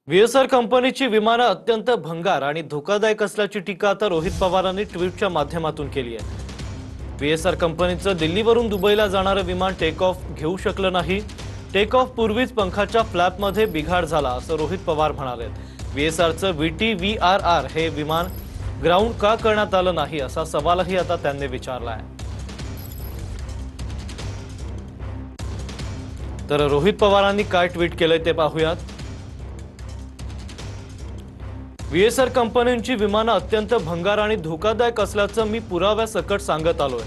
व्हीएसआर कंपनीची विमानं अत्यंत भंगार आणि धोकादायक असल्याची टीका आता रोहित पवारांनी ट्विटच्या माध्यमातून केली आहे। व्हीएसआर कंपनीचं दिल्लीवरून दुबईला जाणारं विमान टेक ऑफ घेऊ शकलं नाही। टेक ऑफ पूर्वीच पंखाच्या फ्लॅपमध्ये बिघाड झाला असं रोहित पवार म्हणाले। व्हीएसआरचं VT-VRR हे विमान ग्राउंड का करण्यात आलं नाही असा सवालही आता त्यांनी विचारला आहे। तर रोहित पवारांनी काय ट्विट केलंय ते पाहूयात। व्हीएसआर कंपनीची विमानं अत्यंत भंगार आणि धोकादायक असल्याचं मी पुराव्यासकट सांगत आलोय।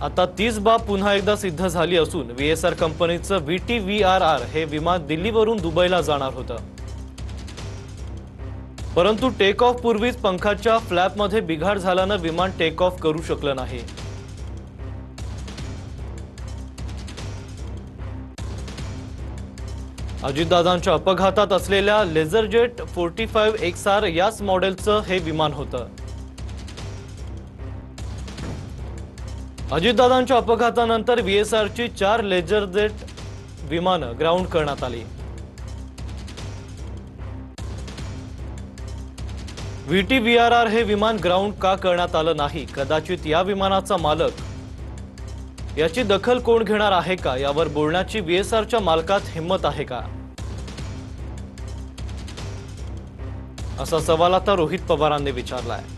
आता तीच बाब पुन्हा एकदा सिद्ध झाली असून व्हीएसआर कंपनीचं VT-VRR हे विमान दिल्लीवरून दुबईला जाणार होतं, परंतु टेक ऑफ पूर्वीच पंखाच्या फ्लॅपमध्ये बिघाड झाल्यानं विमान टेक ऑफ करू शकलं नाही। अजितदादांच्या अपघातात असलेल्या लेझरजेट 45 XR याच मॉडेलचं हे विमान होतं। अजितदादांच्या अपघातानंतर व्हीएसआरची 4 लेझरजेट विमानं ग्राउंड करण्यात आली। VT-VRR हे विमान ग्राउंड का करण्यात आलं नाही? कदाचित या विमानाचा मालक याची दखल कोण घेणार आहे का? यावर बोलण्याची व्हीएसआरच्या मालकात हिम्मत आहे का? असा सवाल आता रोहित पवारांनी विचारला आहे।